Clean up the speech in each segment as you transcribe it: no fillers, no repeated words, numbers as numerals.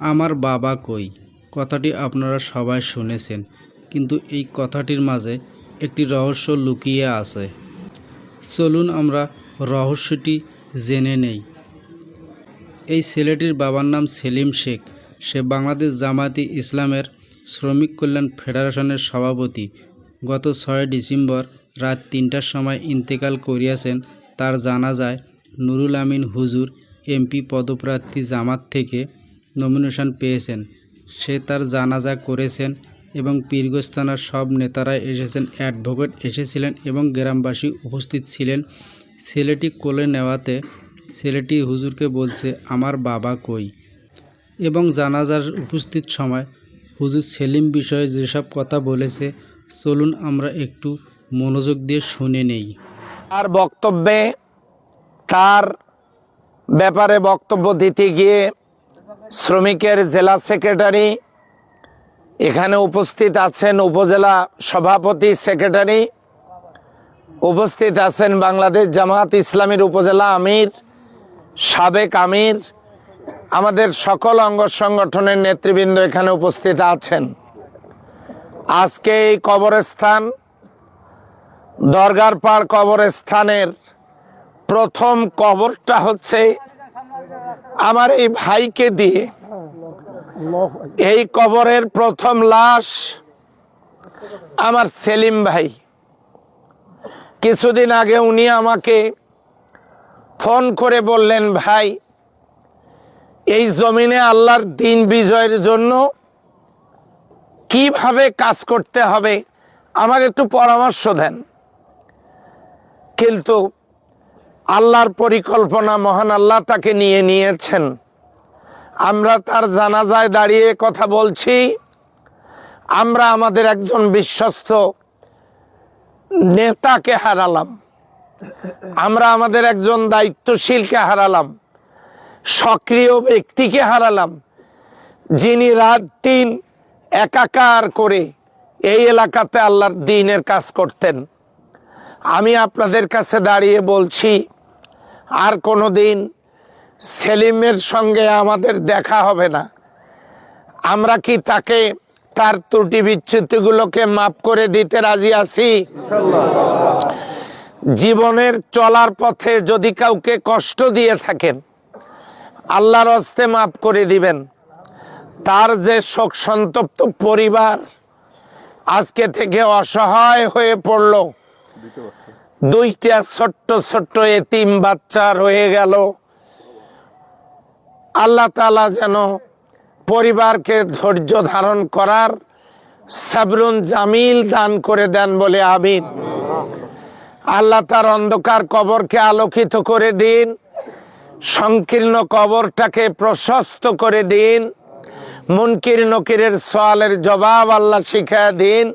আমার বাবা কই কথাটি আপনারা সবাই শুনেছেন, কিন্তু এই কথাটির মাঝে একটি রহস্য লুকিয়ে আছে। চলুন আমরা রহস্যটি জেনে নেই। এই ছেলেটির বাবার নাম সেলিম শেখ। সে বাংলাদেশ জামায়াতে ইসলামের শ্রমিক কল্যাণ ফেডারেশনের সভাপতি। গত 6 ডিসেম্বর রাত 3টার সময় ইন্তেকাল করিয়াছেন। তার জানাজায় নুরুল আমিন হুজুর এমপি পদপ্রার্থী জামাত থেকে নমিনেশন পেয়েছেন। সে তার জানাজা করেছেন এবং পীরগঞ্জ থানার সব নেতারা এসেছেন, অ্যাডভোকেট এসেছিলেন এবং গ্রামবাসী উপস্থিত ছিলেন। ছেলেটি কোলে নেওয়াতে ছেলেটি হুজুরকে বলছে, আমার বাবা কই। এবং জানাজার উপস্থিত সময় হুজুর সেলিম বিষয়ে যেসব কথা বলেছে, চলুন আমরা একটু মনোযোগ দিয়ে শুনে নেই। তার বক্তব্যে তার ব্যাপারে বক্তব্য দিতে গিয়ে শ্রমিকের জেলা সেক্রেটারি, এখানে উপস্থিত আছেন উপজেলা সভাপতি সেক্রেটারি, উপস্থিত আছেন বাংলাদেশ জামায়াত ইসলামীর উপজেলা আমির, সাবেক আমির, আমাদের সকল অঙ্গ সংগঠনের নেতৃবৃন্দ এখানে উপস্থিত আছেন। আজকে এই কবরস্থান, দরগার পাড় কবরস্থানের প্রথম কবরটা হচ্ছে আমার এই ভাইকে দিয়ে। এই কবরের প্রথম লাশ আমার সেলিম ভাই। কিছুদিন আগে উনি আমাকে ফোন করে বললেন, ভাই এই জমিনে আল্লাহর দ্বীন বিজয়ের জন্য কিভাবে কাজ করতে হবে আমাকে একটু পরামর্শ দেন। কিন্তু আল্লাহর পরিকল্পনা, মহান আল্লাহ তাকে নিয়ে নিয়েছেন। আমরা তার জানাজায় দাঁড়িয়ে কথা বলছি। আমরা আমাদের একজন বিশ্বস্ত নেতাকে হারালাম, আমরা আমাদের একজন দায়িত্বশীলকে হারালাম, সক্রিয় ব্যক্তিকে হারালাম, যিনি রাত দিন একাকার করে এই এলাকাতে আল্লাহর দ্বীনের কাজ করতেন। আমি আপনাদের কাছে দাঁড়িয়ে বলছি, আর কোনো দিন সেলিমের সঙ্গে আমাদের দেখা হবে না। আমরা কি তাকে তার ত্রুটি বিচ্যুতিগুলোকে মাফ করে দিতে রাজি আছি? জীবনের চলার পথে যদি কাউকে কষ্ট দিয়ে থাকেন, আল্লাহর হস্তে মাফ করে দিবেন। তার যে শোক সন্তপ্ত পরিবার আজকে থেকে অসহায় হয়ে পড়ল, 2টা ছোট্ট ছোট্ট এতিম বাচ্চা রয়ে গেল। আল্লাহ তাআলা যেন পরিবারকে ধৈর্য ধারণ করার সাবরুন জামিল দান করে দেন বলে আমিন। আল্লাহ তার অন্ধকার কবরকে আলোকিত করে দিন, সংকীর্ণ কবরটাকে প্রশস্ত করে দিন, মুনকির নকিরের সওয়ালের জবাব আল্লাহ শিখায় দিন।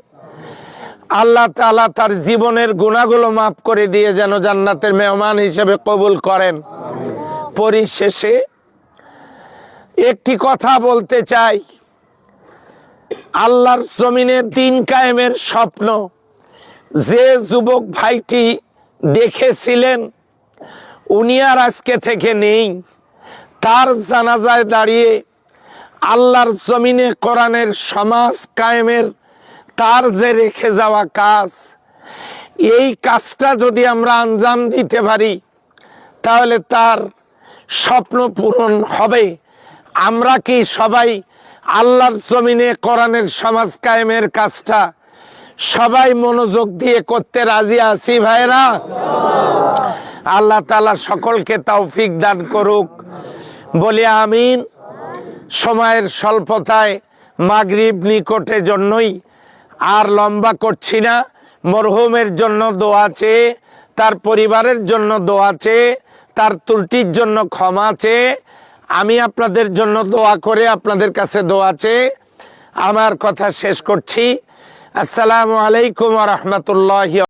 আল্লাহ তাআলা তার জীবনের গুনাহগুলো মাফ করে দিয়ে যেন জান্নাতের মেহমান হিসেবে কবুল করেন। পরিশেষে একটি কথা বলতে চাই, আল্লাহর জমিনে দ্বীন কায়েমের স্বপ্ন যে যুবক ভাইটি দেখেছিলেন, উনি আর আজকে থেকে নেই। তার জানাজায় দাঁড়িয়ে আল্লাহর জমিনে কোরআনের সমাজ কায়েমের তার যে রেখে যাওয়া কাজ, এই কাজটা যদি আমরা আঞ্জাম দিতে পারি তাহলে তার স্বপ্ন পূরণ হবে। আমরা কি সবাই আল্লাহর জমিনে কোরআনের সমাজ কায়েমের কাজটা সবাই মনোযোগ দিয়ে করতে রাজি আছি ভাইরা? আল্লাহ তাআলা সকলকে তৌফিক দান করুক বলি আমিন। সময়ের স্বল্পতায় মাগরিব নিকটে জন্যই আর লম্বা করছি না। মরহুমের জন্য দোয়া চেয়ে, তার পরিবারের জন্য দোয়া চেয়ে, তার ত্রুটির জন্য ক্ষমা চেয়ে, আমি আপনাদের জন্য দোয়া করে আপনাদের কাছে দোয়া চেয়ে আমার কথা শেষ করছি। আসসালামু আলাইকুম ওয়া রাহমাতুল্লাহি।